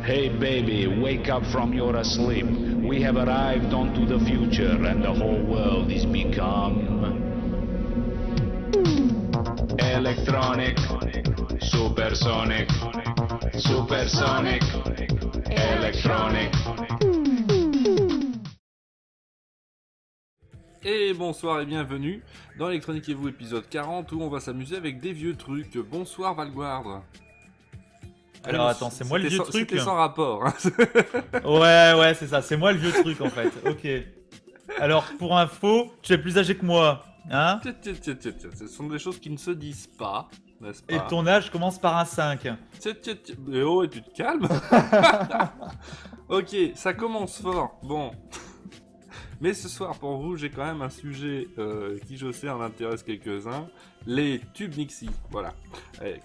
Hey baby, wake up from your sleep. We have arrived onto the future and the whole world is become electronic, supersonic, supersonic, electronic. Et bonsoir et bienvenue dans Electronique et vous épisode 40 où on va s'amuser avec des vieux trucs. Bonsoir Valguard. Alors attends, c'est moi le vieux truc. C'était sans rapport. Hein. Ouais, c'est ça, c'est moi le vieux truc en fait. Ok. Alors pour info, tu es plus âgé que moi, hein? Ce sont des choses qui ne se disent pas, n'est-ce pas? Et ton âge commence par un 5. Et oh, et tu te calmes? Ok, ça commence fort. Bon. Mais ce soir, pour vous, j'ai quand même un sujet qui, je sais, en intéresse quelques-uns. Les tubes Nixie, voilà. Avec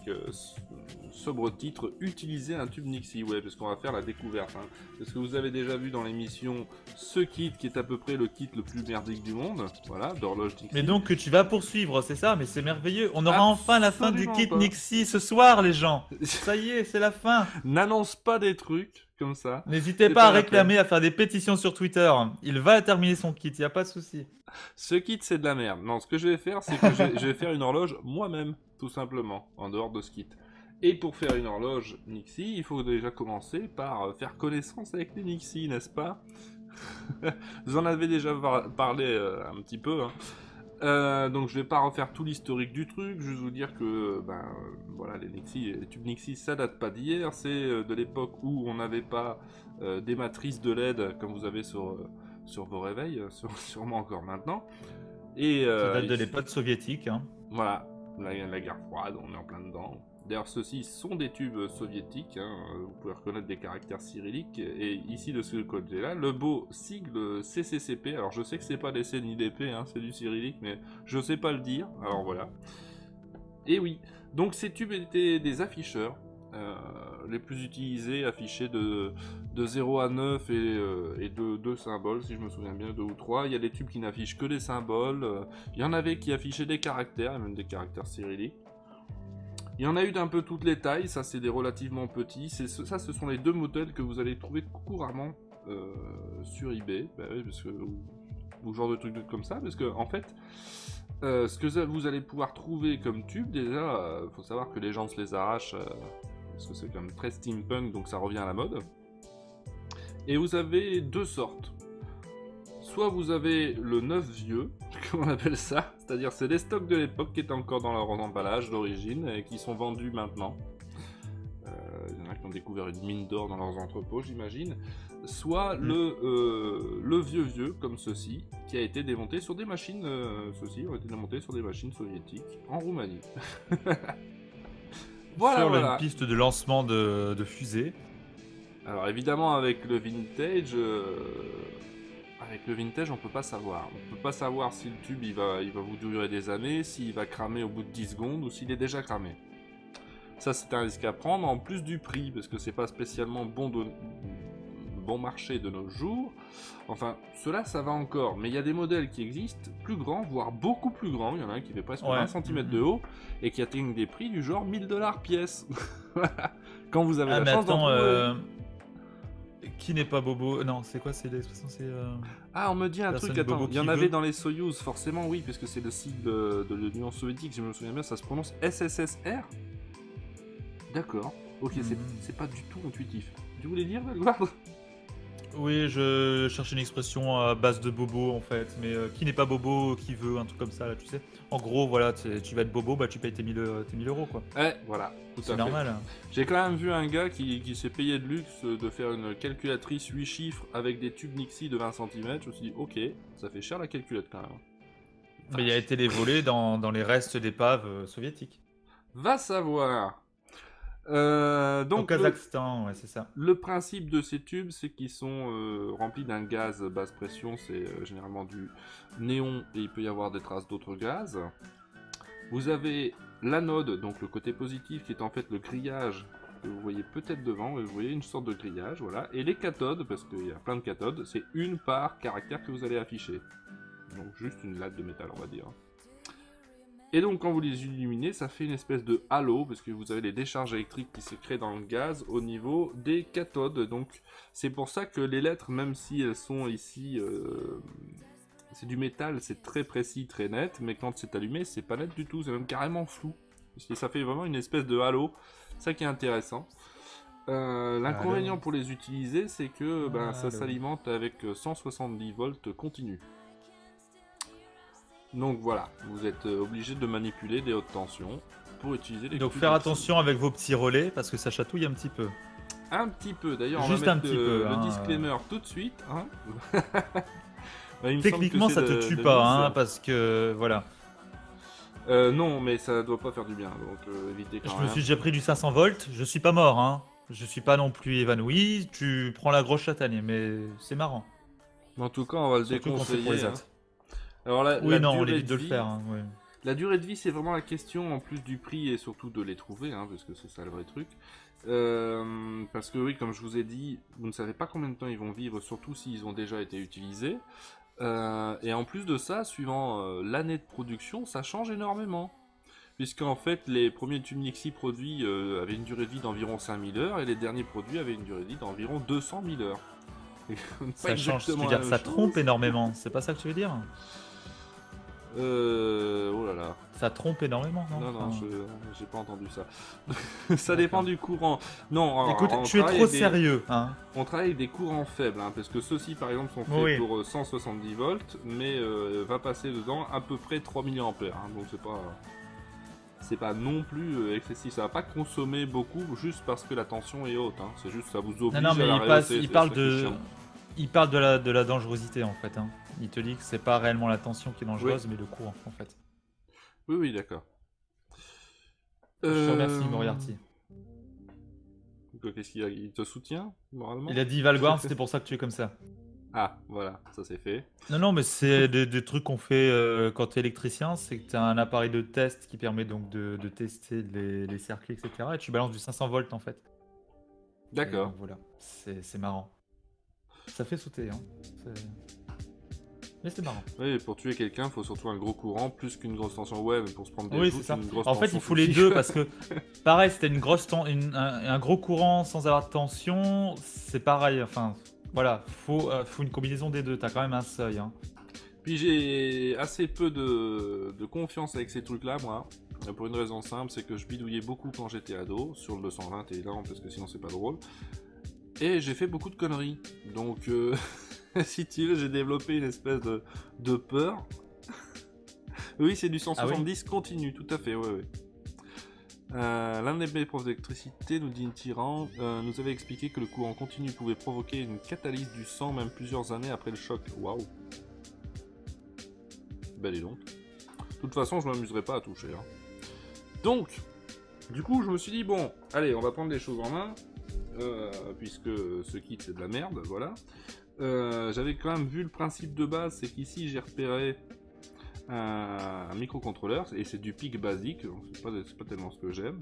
sobre titre, utiliser un tube Nixie. Ouais, parce qu'on va faire la découverte. Hein. Parce que vous avez déjà vu dans l'émission ce kit qui est à peu près le kit le plus merdique du monde. Voilà, d'horloge Nixie. Mais donc que tu vas poursuivre, c'est ça? Mais c'est merveilleux. On aura enfin la fin du kit pas. Nixie ce soir, les gens. Ça y est, c'est la fin. N'annonce pas des trucs comme ça. N'hésitez pas à réclamer, à faire des pétitions sur Twitter. Il va terminer son kit, y a pas de souci. Ce kit, c'est de la merde. Non, ce que je vais faire, c'est que je vais faire une horloge moi-même, tout simplement, en dehors de ce kit. Et pour faire une horloge Nixie, il faut déjà commencer par faire connaissance avec les Nixie, n'est-ce pas? Vous en avez déjà parlé un petit peu, hein. Donc je vais pas refaire tout l'historique du truc, juste vous dire que voilà, les Nixie, les tubes Nixie, ça date pas d'hier, c'est de l'époque où on n'avait pas des matrices de LED comme vous avez sur vos réveils, sûrement encore maintenant. Et ça date de l'époque soviétique, hein. Voilà, la guerre froide, on est en plein dedans. D'ailleurs, ceux-ci sont des tubes soviétiques, hein. Vous pouvez reconnaître des caractères cyrilliques, et ici, de ce côté-là, le beau sigle CCCP, alors je sais que c'est pas des C ni des P, hein, c'est du cyrillique, mais je sais pas le dire, alors voilà. Et oui, donc ces tubes étaient des afficheurs, les plus utilisés, affichés de 0 à 9 et de 2 symboles, si je me souviens bien, 2 ou 3. Il y a des tubes qui n'affichent que des symboles, il y en avait qui affichaient des caractères, même des caractères cyrilliques. Il y en a eu d'un peu toutes les tailles, ça c'est des relativement petits, ça ce sont les deux modèles que vous allez trouver couramment sur eBay, oui, parce que, ou genre de trucs comme ça, parce que en fait, ce que vous allez pouvoir trouver comme tube, déjà, faut savoir que les gens se les arrachent, parce que c'est comme très steampunk, donc ça revient à la mode. Et vous avez deux sortes. Soit vous avez le neuf vieux, comme on appelle ça, c'est-à-dire c'est les stocks de l'époque qui étaient encore dans leur emballage d'origine et qui sont vendus maintenant. Il y en a qui ont découvert une mine d'or dans leurs entrepôts, j'imagine. Soit le vieux, comme ceci, qui a été démonté sur des machines, ceux-ci ont été démontés sur des machines soviétiques en Roumanie. Sur une piste de lancement de fusée. Alors évidemment avec le vintage... Avec le vintage, on peut pas savoir. On peut pas savoir si le tube il va vous durer des années, s'il va cramer au bout de 10 secondes ou s'il est déjà cramé. Ça, c'est un risque à prendre, en plus du prix, parce que c'est pas spécialement bon marché de nos jours. Enfin, cela, ça va encore. Mais il y a des modèles qui existent, plus grands, voire beaucoup plus grands. Il y en a un qui fait presque 20 cm de haut et qui atteignent des prix du genre 1000 $ pièce. Quand vous avez la chance d'en trouver. Qui n'est pas bobo? Non, c'est quoi? C'est l'expression? Ah, on me dit un truc, attends, il y en avait dans les Soyouz, forcément oui, parce que c'est le sigle de l'Union soviétique, je me souviens bien, ça se prononce SSSR. D'accord, ok, c'est pas du tout intuitif. Tu voulais dire, Valguard? Oui, je cherche une expression à base de bobo en fait, mais qui n'est pas bobo, qui veut, un truc comme ça, là, tu sais. En gros, voilà, tu vas être bobo, bah tu payes tes 1000 € quoi. Ouais, voilà, tout à fait. C'est normal. J'ai quand même vu un gars qui s'est payé de luxe de faire une calculatrice 8 chiffres avec des tubes Nixie de 20 cm. Je me suis dit, ok, ça fait cher la calculette quand même. Mais il a été volé dans les restes d'épaves soviétiques. Va savoir. Donc, au Kazakhstan, ouais, c'est ça. Le principe de ces tubes, c'est qu'ils sont remplis d'un gaz basse pression, c'est généralement du néon et il peut y avoir des traces d'autres gaz. Vous avez l'anode, donc le côté positif, qui est en fait le grillage que vous voyez peut-être devant, vous voyez une sorte de grillage, voilà. Et les cathodes, parce qu'il y a plein de cathodes, c'est une par caractère que vous allez afficher. Donc juste une latte de métal, on va dire. Et donc quand vous les illuminez, ça fait une espèce de halo, parce que vous avez les décharges électriques qui se créent dans le gaz au niveau des cathodes. Donc c'est pour ça que les lettres, même si elles sont ici, c'est du métal, c'est très précis, très net, mais quand c'est allumé, c'est pas net du tout, c'est même carrément flou. Parce que ça fait vraiment une espèce de halo, ça qui est intéressant. L'inconvénient pour les utiliser, c'est que ça s'alimente avec 170 volts continu. Donc voilà, vous êtes obligé de manipuler des hautes tensions pour utiliser les... Donc faire attention avec vos petits relais parce que ça chatouille un petit peu. Un petit peu, d'ailleurs on Juste va un mettre petit peu, le disclaimer tout de suite. Hein. Il me Techniquement semble que ça c'est te tue de pas, mise. hein, parce que voilà. Non, mais ça doit pas faire du bien, donc évitez quand Je même. me suis déjà pris du 500 volts, je suis pas mort, hein. Je suis pas non plus évanoui, tu prends la grosse châtaigne, mais c'est marrant. En tout cas, on va le Surtout quand c'est pour les déconseiller. Hein. autres. Alors Oui, non, on durée évite de le vie, faire. Hein, ouais. La durée de vie, c'est vraiment la question, en plus du prix et surtout de les trouver, hein, parce que c'est ça le vrai truc. Parce que oui, comme je vous ai dit, vous ne savez pas combien de temps ils vont vivre, surtout s'ils ont déjà été utilisés. Et en plus de ça, suivant l'année de production, ça change énormément. Puisqu'en fait, les premiers tubes Nixie produits avaient une durée de vie d'environ 5000 heures, et les derniers produits avaient une durée de vie d'environ 200 000 heures. Ça change, tu veux dire, ça trompe énormément, c'est pas ça que tu veux dire? Oh là là. Ça trompe énormément, non? Non, j'ai pas entendu ça. Ça dépend du courant. Non, écoute, tu es trop sérieux, hein. On travaille avec des courants faibles, hein, parce que ceux-ci, par exemple, sont faits pour 170 volts, mais va passer dedans à peu près 3 mA, hein, donc c'est pas non plus excessif. Ça va pas consommer beaucoup juste parce que la tension est haute, hein. C'est juste ça vous oblige non, mais à la rehausser, il parle de la dangerosité en fait, hein. Il te dit que c'est pas réellement la tension qui est dangereuse, mais le courant en fait. Oui, d'accord. Je te remercie, Moriarty. Qu'est-ce qu'il a? Il te soutient moralement? Il a dit Valguard, c'était pour ça que tu es comme ça. Ah, voilà, ça c'est fait. Non, mais c'est des trucs qu'on fait quand tu es électricien, c'est que tu as un appareil de test qui permet donc de tester les circuits, etc. Et tu balances du 500 volts en fait. D'accord. Voilà, c'est marrant. Ça fait sauter, hein. Mais c'est marrant. Oui, pour tuer quelqu'un, il faut surtout un gros courant, plus qu'une grosse tension. Ouais, mais pour se prendre des oui, shoots, c'est ça. une grosse En fait, tension il faut les suffit. deux parce que, pareil, c'était un gros courant sans avoir de tension, c'est pareil. Enfin, voilà, faut une combinaison des deux. T'as quand même un seuil. Hein. Puis j'ai assez peu de confiance avec ces trucs-là, moi. Pour une raison simple, c'est que je bidouillais beaucoup quand j'étais ado, sur le 220 évidemment, parce que sinon c'est pas drôle. Et j'ai fait beaucoup de conneries. Donc, si tu veux, j'ai développé une espèce de peur. Oui, c'est du 170 continu, tout à fait, ouais. L'un des mes profs d'électricité, nous dit une tyran, nous avait expliqué que le courant continu pouvait provoquer une catalyse du sang même plusieurs années après le choc. Waouh. Ben dis donc. De toute façon, je m'amuserai pas à toucher. Hein. Donc, du coup, je me suis dit, bon, allez, on va prendre les choses en main, puisque ce kit c'est de la merde, voilà. J'avais quand même vu le principe de base, c'est qu'ici j'ai repéré un microcontrôleur, et c'est du PIC basique, donc c'est pas tellement ce que j'aime.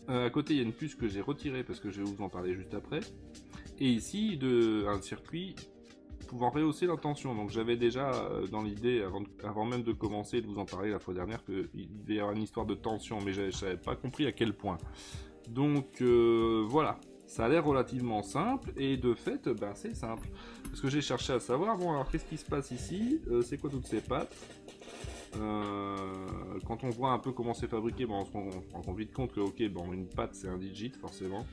À côté il y a une puce que j'ai retirée parce que je vais vous en parler juste après. Et ici un circuit pouvant rehausser la tension. Donc j'avais déjà dans l'idée, avant même de commencer de vous en parler la fois dernière, qu'il devait y avoir une histoire de tension, mais je n'avais pas compris à quel point. Donc voilà. Ça a l'air relativement simple, et de fait, ben, c'est simple. Parce que j'ai cherché à savoir, bon alors qu'est-ce qui se passe ici, c'est quoi toutes ces pattes? Quand on voit un peu comment c'est fabriqué, ben, on se rend vite compte que ok, bon, une patte c'est un digit forcément.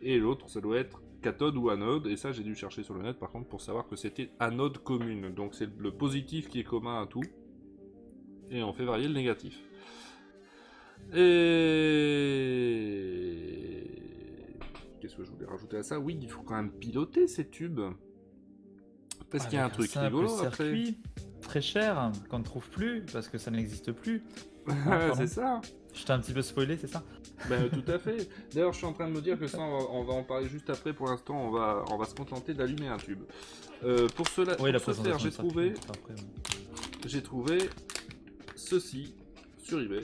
Et l'autre ça doit être cathode ou anode, et ça j'ai dû chercher sur le net par contre pour savoir que c'était anode commune. Donc c'est le positif qui est commun à tout, et on fait varier le négatif. Et... qu'est-ce que je voulais rajouter à ça? Oui, il faut quand même piloter ces tubes. Parce qu'il y a un truc rigolo après. Très cher, qu'on ne trouve plus, parce que ça n'existe plus. C'est ça. Je t'ai un petit peu spoilé, c'est ça? Ben, tout à fait. D'ailleurs, je suis en train de me dire que ça, on va en parler juste après. Pour l'instant, on va se contenter d'allumer un tube. Pour cela, oui, pour ce faire, j'ai trouvé ceci sur eBay.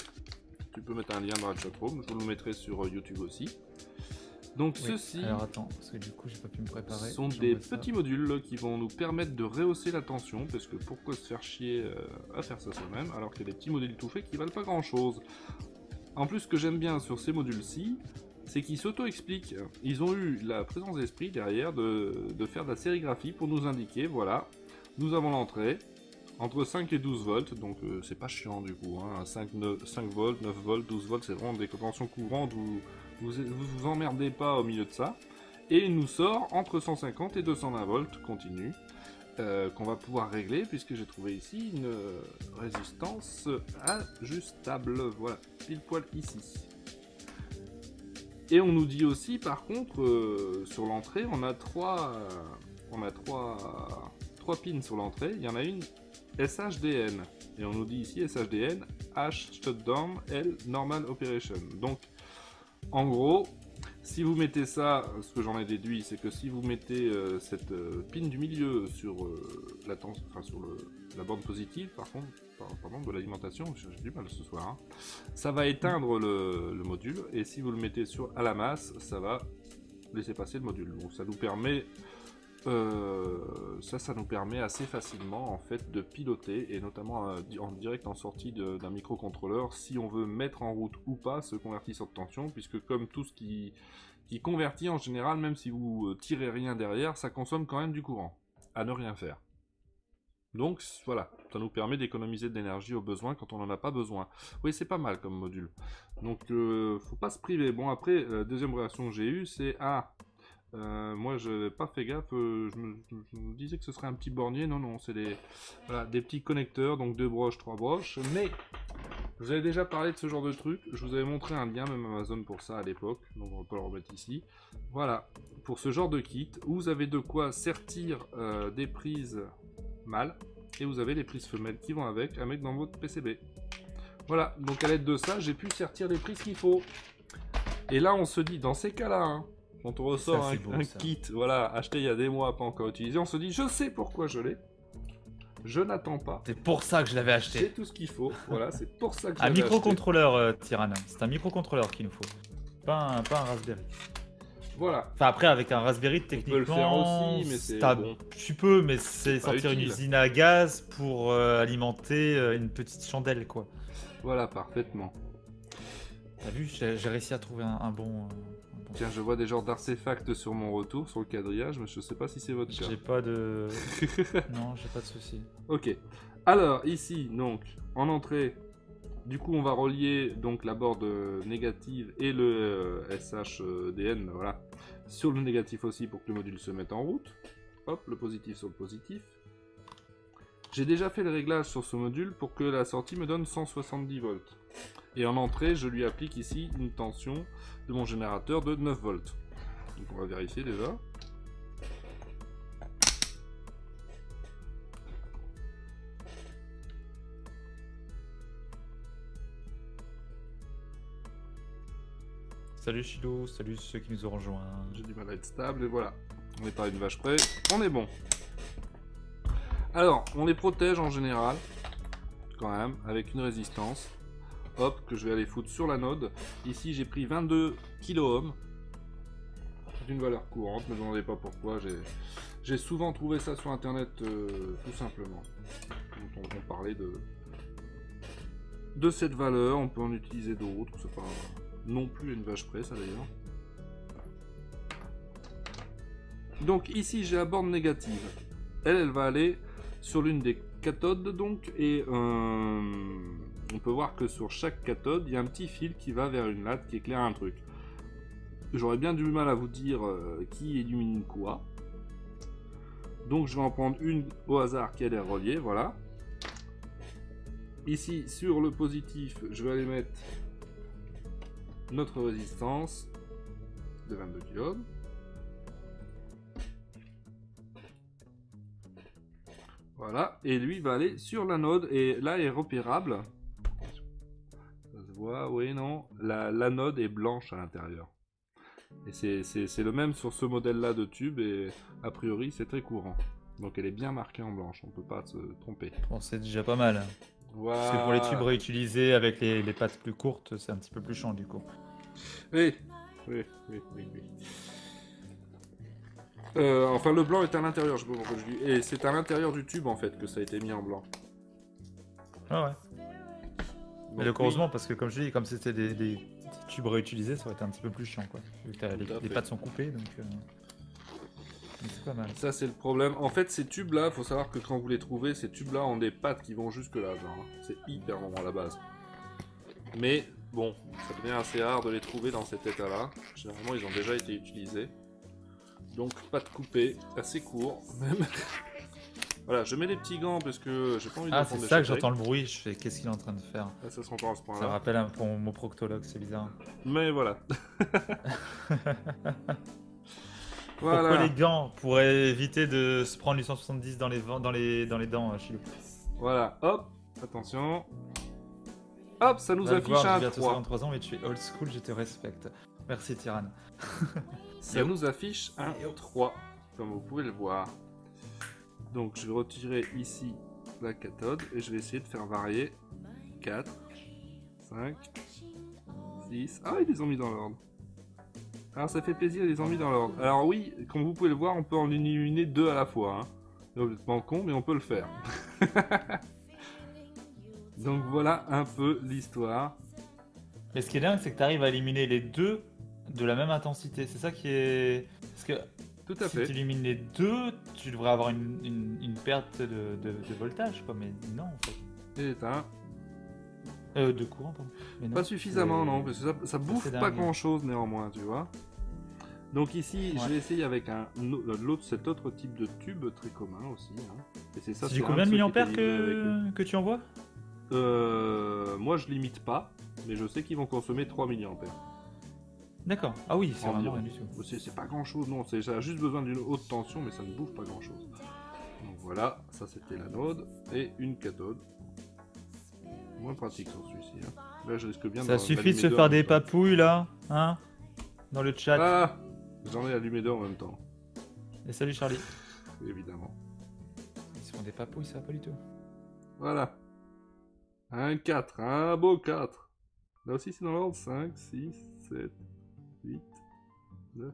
Tu peux mettre un lien dans la chatroom. Je vous le mettrai sur YouTube aussi. Donc Oui. ceux-ci Alors attends, parce que du coup, j'ai pas pu me préparer. sont des petits modules qui vont nous permettre de rehausser la tension, parce que pourquoi se faire chier à faire ça soi-même, alors qu'il y a des petits modules tout faits qui valent pas grand-chose. En plus, ce que j'aime bien sur ces modules-ci, c'est qu'ils s'auto-expliquent. Ils ont eu la présence d'esprit derrière de faire de la sérigraphie pour nous indiquer, voilà, nous avons l'entrée, entre 5 et 12 volts, donc c'est pas chiant du coup, hein. 5 volts, 9 volts, 12 volts, c'est vraiment des tensions courantes, vous emmerdez pas au milieu de ça. Et il nous sort entre 150 et 220 volts continu, qu'on va pouvoir régler, puisque j'ai trouvé ici une résistance ajustable, voilà, pile poil ici. Et on nous dit aussi, par contre, sur l'entrée, on a trois pins sur l'entrée. Il y en a une SHDN. Et on nous dit ici SHDN, H Shutdown, L Normal Operation. Donc, en gros, si vous mettez ça, ce que j'en ai déduit, c'est que si vous mettez cette pin du milieu sur la borne positive, par contre, pardon, de l'alimentation, j'ai du mal ce soir, hein, ça va éteindre le module, et si vous le mettez à la masse, ça va laisser passer le module. Donc ça nous permet, ça nous permet assez facilement en fait de piloter, et notamment en direct en sortie d'un microcontrôleur, si on veut mettre en route ou pas ce convertisseur de tension, puisque comme tout ce qui convertit en général, même si vous tirez rien derrière, ça consomme quand même du courant, à ne rien faire. Donc voilà, ça nous permet d'économiser de l'énergie au besoin quand on n'en a pas besoin. Oui, c'est pas mal comme module. Donc faut pas se priver. Bon, après, deuxième réaction que j'ai eue, c'est moi je n'avais pas fait gaffe, je me disais que ce serait un petit bornier. Non, c'est des petits connecteurs, donc 2 broches, 3 broches. Mais je vous avais déjà parlé de ce genre de truc, je vous avais montré un lien, même Amazon pour ça à l'époque, donc on va pas le remettre ici. Voilà, pour ce genre de kit, où vous avez de quoi sertir des prises mâles, et vous avez les prises femelles qui vont avec, à mettre dans votre PCB. Voilà, donc à l'aide de ça, j'ai pu sertir les prises qu'il faut. Et là, on se dit, dans ces cas-là, hein, quand on ressort un kit, voilà, acheté il y a des mois, pas encore utilisé, on se dit, je sais pourquoi je l'ai. Je n'attends pas. C'est pour ça que je l'avais acheté. C'est tout ce qu'il faut. Voilà, c'est pour ça que je Un l'avais microcontrôleur, Tyrann. C'est un microcontrôleur qu'il nous faut. Pas un Raspberry. Voilà. Enfin, après, avec un Raspberry, techniquement. On peut le faire aussi, mais c'est bon. Tu peux, mais c'est sortir utile. une usine à gaz pour alimenter une petite chandelle, quoi. Voilà, parfaitement. T'as vu, j'ai réussi à trouver un bon. Tiens, je vois des genres d'artefacts sur mon retour, sur le quadrillage, mais je sais pas si c'est votre cas. J'ai pas de. Non, j'ai pas de soucis. Ok. Alors, ici, donc, en entrée, du coup, on va relier donc la borde négative et le SHDN, voilà, sur le négatif aussi pour que le module se mette en route. Hop, le positif sur le positif. J'ai déjà fait le réglage sur ce module pour que la sortie me donne 170 volts. Et en entrée, je lui applique ici une tension de mon générateur de 9 volts. Donc on va vérifier déjà. Salut Chilo, salut ceux qui nous ont rejoints. J'ai du mal à être stable et voilà. On n'est pas à une vache près, on est bon. Alors, on les protège en général, quand même, avec une résistance. Hop, que je vais aller foutre sur l'anode. Ici, j'ai pris 22 kOhm. C'est une valeur courante, ne me demandez pas pourquoi. J'ai souvent trouvé ça sur internet, tout simplement. Quand on parlait de cette valeur, on peut en utiliser d'autres. C'est pas non plus une vache près, ça d'ailleurs. Donc ici, j'ai la borne négative. Elle va aller sur l'une des cathodes, donc, et on peut voir que sur chaque cathode, il y a un petit fil qui va vers une latte qui éclaire un truc. J'aurais bien du mal à vous dire qui illumine quoi. Donc je vais en prendre une au hasard qui a l'air reliée, voilà. Ici, sur le positif, je vais aller mettre notre résistance de 22 kΩ. Voilà, et lui va aller sur l'anode, et là est repérable. Ça se voit, oui, non. L'anode est blanche à l'intérieur. Et c'est le même sur ce modèle-là de tube, et a priori c'est très courant. Donc elle est bien marquée en blanche, on peut pas se tromper. Bon, c'est déjà pas mal. Voilà. Parce que pour les tubes réutilisés avec les pattes plus courtes, c'est un petit peu plus chiant du coup. Oui, Oui. Enfin, le blanc est à l'intérieur, je sais pas pourquoi je dis. Et c'est à l'intérieur du tube, en fait, que ça a été mis en blanc. Ah ouais. Mais Donc, heureusement, parce que comme je dis, comme c'était des tubes réutilisés, ça aurait été un petit peu plus chiant, quoi. Vu que Tout à les fait. pattes sont coupées, donc... mais c'est pas mal. Ça, c'est le problème. En fait, ces tubes-là, faut savoir que quand vous les trouvez, ces tubes-là ont des pattes qui vont jusque là, genre. C'est hyper long à la base. Mais, bon, ça devient assez rare de les trouver dans cet état-là. Généralement, ils ont déjà été utilisés. Donc, pattes coupées, assez court, même. Voilà, je mets des petits gants parce que j'ai pas envie de Ah, prendre c'est des ça que châtaignes. j'entends le bruit, je fais qu'est-ce qu'il est en train de faire? Là, ça se rend pas à ce Ça me point-là. rappelle un peu mon proctologue, c'est bizarre. Mais voilà. Pourquoi les gants? Pour éviter de se prendre du 170 dans les dents, Chilou. Voilà, hop, attention. Hop, ça nous Va le affiche voir, j'ai un bientôt 3. 53 ans, mais tu es old school, je te respecte. Merci, Tyrann. Ça nous affiche un 3, comme vous pouvez le voir. Donc je vais retirer ici la cathode et je vais essayer de faire varier 4, 5, 6. Ah, ils les ont mis dans l'ordre. Alors ça fait plaisir, ils les ont mis dans l'ordre. Alors oui, comme vous pouvez le voir, on peut en éliminer 2 à la fois. Hein. C'est complètement con, mais on peut le faire. Donc voilà un peu l'histoire. Mais ce qui est dingue, c'est que tu arrives à éliminer les deux de la même intensité. C'est ça qui est... Parce que Tout à si fait. tu élimines les deux, tu devrais avoir une perte de voltage, quoi. Mais non, en fait. Et éteint. De courant, pardon. Mais non, Pas suffisamment, c'est- non, parce que ça bouffe c'est pas dingue. grand chose néanmoins, tu vois. Donc ici, Ouais. je vais essayer avec cet autre type de tube très commun aussi. Hein. Et c'est ça. C'est du un combien de ceux qui milliampères étaient livrés avec que tu envoies? Moi, je limite pas, mais je sais qu'ils vont consommer 3 milliampères. D'accord. Ah oui, c'est vraiment Environ. rien du tout. C'est pas grand chose, non. Ça a juste besoin d'une haute tension, mais ça ne bouffe pas grand chose. Donc voilà, ça c'était l'anode et une cathode. Moins pratique sur celui-ci. Hein. Là, je risque bien Ça suffit de se d'allumer deux faire en des même temps. papouilles, là, hein? Dans le chat. Ah, j'en ai allumé deux en même temps, Et salut, Charlie. évidemment. Ils se font des papouilles, ça va pas du tout. Voilà. Un 4, un beau 4. Là aussi c'est dans l'ordre. 5, 6, 7, 8, 9.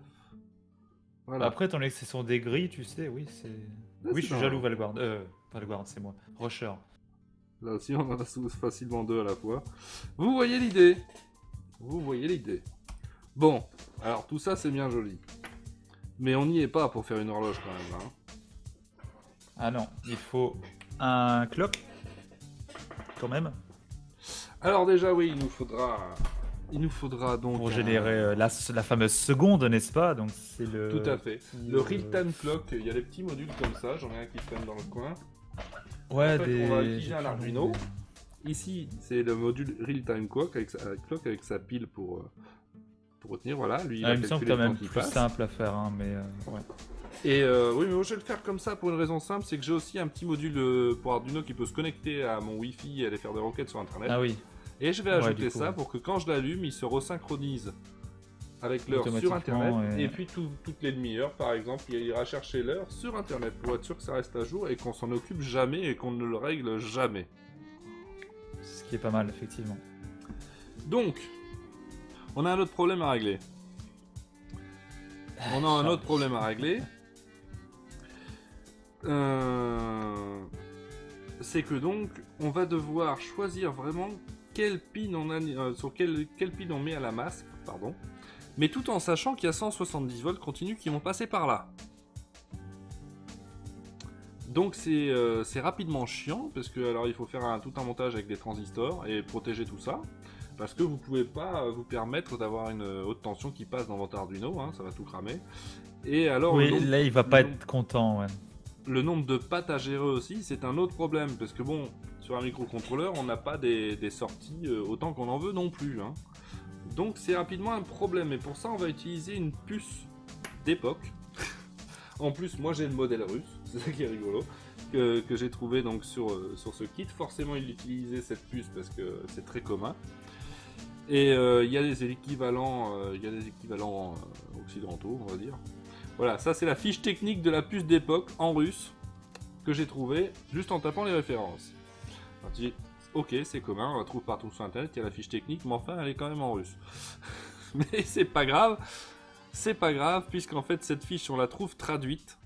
Voilà. Après, étant donné que ce sont des grilles, tu sais, oui, c'est... Là, Oui, c'est je suis dans jaloux, l'ordre. Valguard. Valguard, c'est moi. Rusher. Là aussi on en a facilement deux à la fois. Vous voyez l'idée. Vous voyez l'idée. Bon, alors tout ça c'est bien joli. Mais on n'y est pas pour faire une horloge quand même. Hein. Ah non, il faut un clock. Quand même. Alors déjà oui, il nous faudra donc Pour un- générer la fameuse seconde, n'est-ce pas? Donc c'est le... Tout à fait. petit, Le real-time clock, il y a des petits modules comme ça, j'en ai un qui traîne dans le coin. Ouais, En fait, des... on va utiliser un Arduino. Ici, c'est le module real-time clock avec sa pile pour retenir. Voilà, lui, il Ah, va il me semble calculer quand le même temps qui plus passe. simple à faire, hein, mais ouais. Et oui, mais moi, je vais le faire comme ça pour une raison simple, c'est que j'ai aussi un petit module pour Arduino qui peut se connecter à mon Wi-Fi et aller faire des requêtes sur Internet. Ah oui. Et je vais Ouais, ajouter du coup, ça ouais. pour que quand je l'allume, il se resynchronise avec l'heure sur Automatiquement, Internet. et- Et puis toutes les demi-heures, par exemple, il ira chercher l'heure sur Internet pour être sûr que ça reste à jour et qu'on s'en occupe jamais et qu'on ne le règle jamais. Ce qui est pas mal, effectivement. Donc, on a un autre problème à régler. On a un autre problème à régler. C'est que donc, on va devoir choisir vraiment quelle pin on a, sur quelle pin on met à la masse, pardon. Mais tout en sachant qu'il y a 170 volts continus qui vont passer par là. Donc c'est rapidement chiant parce que alors il faut faire tout un montage avec des transistors et protéger tout ça. Parce que vous pouvez pas vous permettre d'avoir une haute tension qui passe dans votre Arduino, hein, ça va tout cramer. Et alors Oui, le nombre- là, il va pas le être content, ouais. le nombre de pattes à gérer aussi, c'est un autre problème. Parce que bon, sur un microcontrôleur, on n'a pas des sorties autant qu'on en veut non plus. Hein. Donc c'est rapidement un problème. Et pour ça, on va utiliser une puce d'époque. En plus, moi j'ai le modèle russe, c'est ça qui est rigolo, que j'ai trouvé donc sur ce kit. Forcément, il utilisait cette puce parce que c'est très commun. Et il y a des équivalents, occidentaux, on va dire. Voilà, ça c'est la fiche technique de la puce d'époque en russe que j'ai trouvé juste en tapant les références. Alors, tu dis, ok, c'est commun, on la trouve partout sur internet, il y a la fiche technique, mais enfin elle est quand même en russe. Mais c'est pas grave, puisqu'en fait cette fiche on la trouve traduite.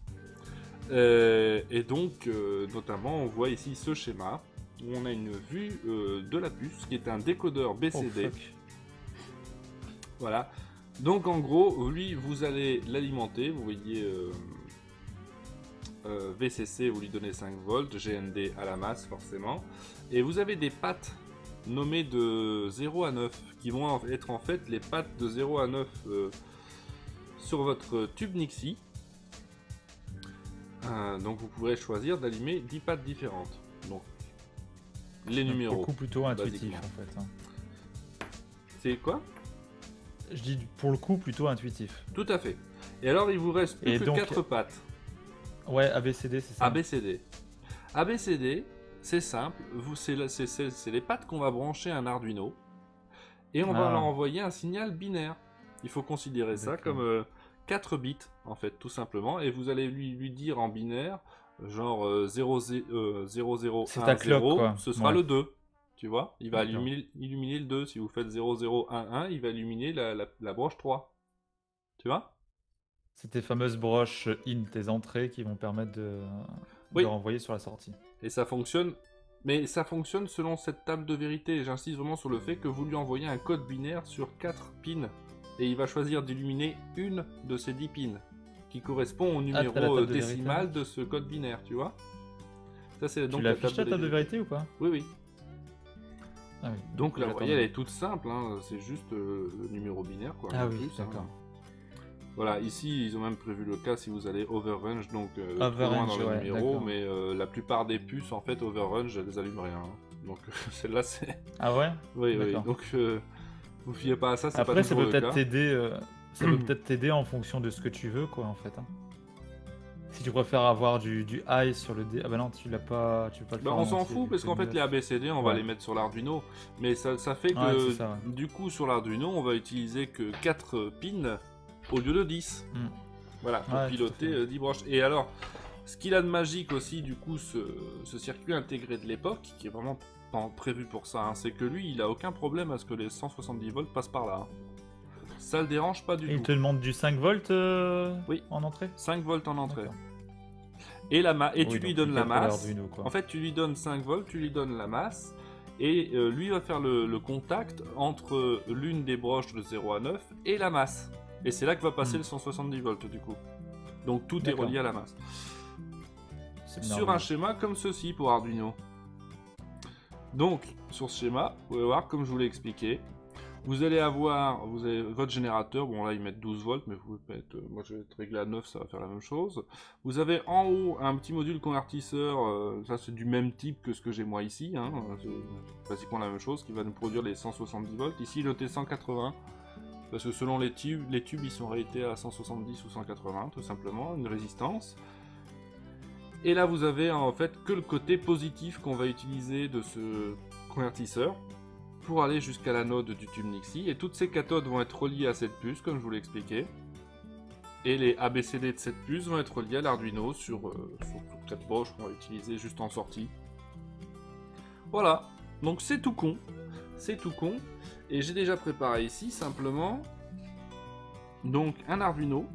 Et donc, notamment, on voit ici ce schéma, où on a une vue de la puce, qui est un décodeur BCD. Voilà. Donc en gros, lui, vous allez l'alimenter, vous voyez VCC, vous lui donnez 5 volts, GND à la masse forcément, et vous avez des pattes nommées de 0 à 9, qui vont être en fait les pattes de 0 à 9 sur votre tube Nixie. Donc vous pourrez choisir d'allumer 10 pattes différentes. Donc les numéros. Pour le coup plutôt intuitif basiquement. en fait. Hein. C'est quoi? Je dis pour le coup plutôt intuitif. Tout à fait. Et alors il vous reste plus Et que donc, 4 pattes. Ouais, ABCD c'est ça. ABCD. ABCD, c'est simple. C'est les pattes qu'on va brancher à un Arduino. Et on va leur envoyer un signal binaire. Il faut considérer ça comme 4 bits, en fait, tout simplement. Et vous allez lui dire en binaire, genre 0, 0, C'est 1, ta 0, clock, quoi. ce sera Ouais. le 2. Tu vois, il va D'accord. illuminer le 2. Si vous faites 0, 0, 1, 1, il va illuminer la broche 3. Tu vois? C'est tes fameuses broches in, tes entrées qui vont permettre de Oui. renvoyer sur la sortie. Et ça fonctionne, mais ça fonctionne selon cette table de vérité. J'insiste vraiment sur le fait que vous lui envoyez un code binaire sur 4 pins. Et il va choisir d'illuminer une de ces 10 pins, qui correspond au t'as la numéro table de décimal vérité. de ce code binaire, tu vois? Ça, c'est donc Tu l'affiches ta table de vérité ou pas? Oui, oui. Ah oui. Donc là, vous J'attends. voyez, elle est toute simple, hein. C'est juste le numéro binaire, quoi. Ah pas oui, plus, hein. d'accord. Voilà, ici, ils ont même prévu le cas si vous allez overrange, donc trop Overrange, loin dans le ouais, numéro, d'accord. mais la plupart des puces, en fait, overrange, elles allument rien. Hein. Donc celle-là, c'est... Ah ouais? Oui, oui, D'accord. donc vous fiez pas à ça, c'est pas Après, ça toujours peut le peut-être cas. t'aider. Ça peut peut-être t'aider en fonction de ce que tu veux, quoi, en fait. Hein. Si tu préfères avoir du high sur le dé. Ah bah non, tu l'as pas. Tu peux pas le Bah, faire on en s'en entier, fout vu parce que qu'en c'est fait les ABCD on va Ouais. les mettre sur l'Arduino, mais ça fait que Ouais, c'est ça, ouais. du coup sur l'Arduino on va utiliser que 4 pins au lieu de 10. Mm. Voilà, pour Ouais, tout à piloter fait. 10 broches. Et alors, ce qu'il a de magique aussi du coup ce circuit intégré de l'époque, qui est vraiment prévu pour ça, hein, c'est que lui il a aucun problème à ce que les 170 volts passent par là. Hein. Ça le dérange pas du Et il tout. te demande du 5 volts Oui. en entrée? 5 volts en entrée. D'accord. Et, Oui, tu lui donc donnes la nickel pour masse. l'Arduino, quoi. En fait, tu lui donnes 5 volts, tu lui donnes la masse, et lui va faire le contact entre l'une des broches de 0 à 9 et la masse. Et c'est là que va passer le 170 volts du coup. Donc tout est D'accord. relié à la masse. C'est Sur merveilleux. un schéma comme ceci pour Arduino. Donc, sur ce schéma, vous pouvez voir, comme je vous l'ai expliqué, vous allez avoir votre générateur, bon là ils mettent 12 volts, mais vous pouvez mettre, moi je vais être réglé à 9, ça va faire la même chose. Vous avez en haut un petit module convertisseur, ça c'est du même type que ce que j'ai moi ici, hein, c'est basiquement la même chose, qui va nous produire les 170 volts. Ici le T180, parce que selon les tubes ils sont ratés à 170 ou 180, tout simplement, une résistance. Et là vous avez en fait que le côté positif qu'on va utiliser de ce convertisseur, pour aller jusqu'à l'anode du tube Nixie, et toutes ces cathodes vont être reliées à cette puce, comme je vous l'ai expliqué, et les ABCD de cette puce vont être reliés à l'Arduino sur cette broche qu'on va utiliser juste en sortie. Voilà, donc c'est tout con, et j'ai déjà préparé ici simplement donc un Arduino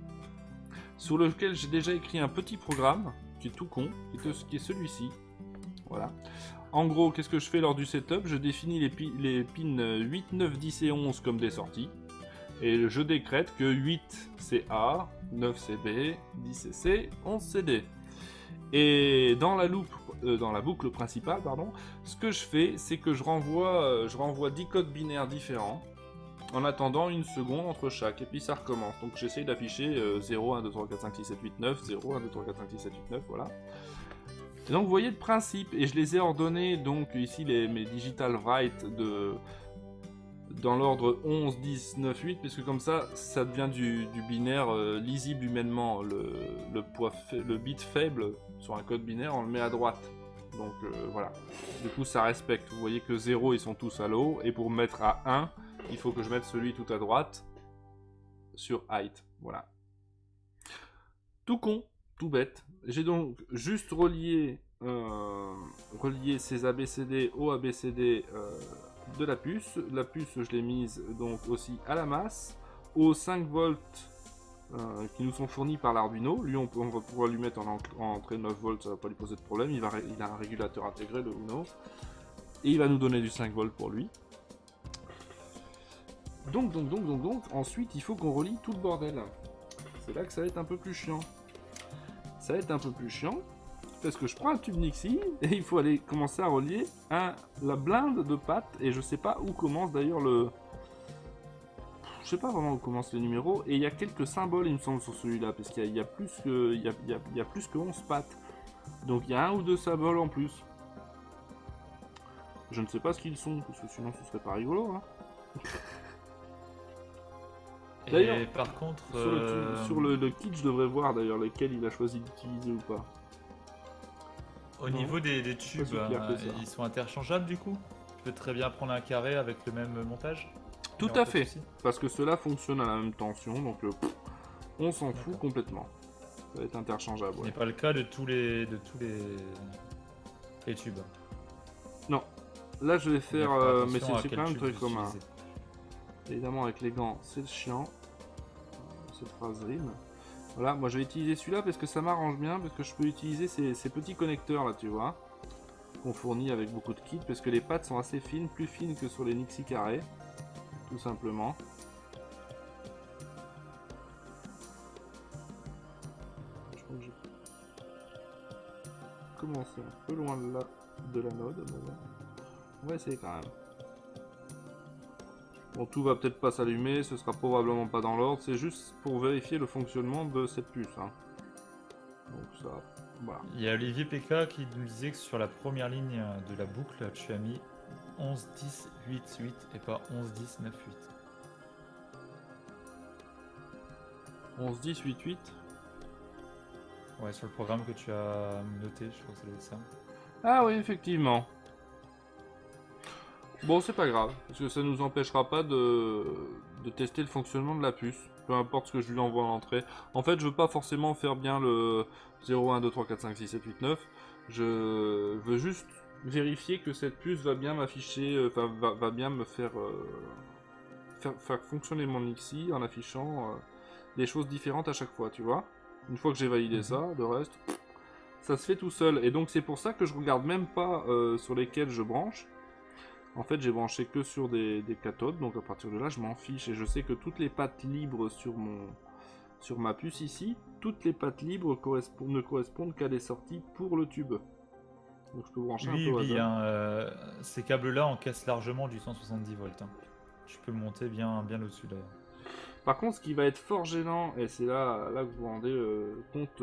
sur lequel j'ai déjà écrit un petit programme qui est tout con, qui est celui-ci. Voilà. En gros, qu'est-ce que je fais lors du setup? Je définis les pins 8, 9, 10 et 11 comme des sorties. Et je décrète que 8 c'est A, 9 c'est B, 10 c'est C, 11 c'est D. Et dans la boucle principale, pardon, ce que je fais, c'est que je renvoie 10 codes binaires différents en attendant une seconde entre chaque, et puis ça recommence. Donc j'essaye d'afficher 0, 1, 2, 3, 4, 5, 6, 7, 8, 9, 0, 1, 2, 3, 4, 5, 6, 7, 8, 9, voilà. Et donc vous voyez le principe, et je les ai ordonnés, donc ici mes digital write dans l'ordre 11, 10, 9, 8, parce que comme ça devient du binaire lisible humainement. Le bit faible sur un code binaire, on le met à droite. Donc voilà, du coup ça respecte. Vous voyez que 0 ils sont tous à l'eau, et pour mettre à 1, il faut que je mette celui tout à droite sur height, voilà. Tout con, tout bête. J'ai donc juste relié ces ABCD au ABCD de la puce. La puce, je l'ai mise donc aussi à la masse. aux 5 volts qui nous sont fournis par l'Arduino. Lui, on va pouvoir lui mettre en entrée 9 volts, ça va pas lui poser de problème. Il a un régulateur intégré, le Uno. Et il va nous donner du 5 volts pour lui. Donc, ensuite, il faut qu'on relie tout le bordel. C'est là que ça va être un peu plus chiant. Ça va être un peu plus chiant, parce que je prends un tube Nixie, et il faut aller commencer à relier la blinde de pattes, et je sais pas où commence d'ailleurs le... Je sais pas vraiment où commencent les numéros, et il y a quelques symboles, il me semble, sur celui-là, parce qu'il y a plus que 11 pattes. Donc il y a 1 ou 2 symboles en plus. Je ne sais pas ce qu'ils sont, parce que sinon ce serait pas rigolo, hein. Et par contre... Sur le kit, je devrais voir d'ailleurs lesquels il a choisi d'utiliser ou pas. Au niveau des tubes, ils sont interchangeables du coup? Tu peux très bien prendre un carré avec le même montage? Tout à fait, parce que ceux-là fonctionnent à la même tension, donc on s'en fout complètement. Ça va être interchangeable. Ce n'est pas le cas de tous les tubes. Non. Là, je vais faire... mais c'est quand même très commun. Évidemment, avec les gants, c'est chiant. Cette phrase rime. Voilà, moi je vais utiliser celui-là parce que ça m'arrange bien, parce que je peux utiliser ces petits connecteurs là, tu vois, qu'on fournit avec beaucoup de kits, parce que les pattes sont assez fines, plus fines que sur les Nixie carrés, tout simplement. Je crois que j'ai commencé un peu loin de la node, mais bon. On va essayer quand même. Bon, tout va peut-être pas s'allumer, ce sera probablement pas dans l'ordre, c'est juste pour vérifier le fonctionnement de cette puce. Hein. Donc ça, voilà. Il y a Olivier PK qui nous disait que sur la première ligne de la boucle, tu as mis 11, 10, 8, 8 et pas 11, 10, 9, 8. 11, 10, 8, 8. Ouais, sur le programme que tu as noté, je crois que ça doit être ça. Ah oui, effectivement. Bon, c'est pas grave, parce que ça nous empêchera pas de tester le fonctionnement de la puce, peu importe ce que je lui envoie en entrée. En fait, je veux pas forcément faire bien le 0, 1, 2, 3, 4, 5, 6, 7, 8, 9. Je veux juste vérifier que cette puce va bien m'afficher, va bien me faire fonctionner mon Nixie en affichant des choses différentes à chaque fois, tu vois. Une fois que j'ai validé ça, le reste, ça se fait tout seul. Et donc c'est pour ça que je regarde même pas sur lesquels je branche. En fait, j'ai branché que sur des cathodes, donc à partir de là, je m'en fiche. Et je sais que toutes les pattes libres sur ma puce ici, toutes les pattes libres ne correspondent qu'à des sorties pour le tube. Donc je peux brancher un peu au hasard. Ces câbles-là encaissent largement du 170 volts. Hein. Tu peux monter bien au-dessus d'ailleurs. Par contre, ce qui va être fort gênant, et c'est là que vous vous rendez compte,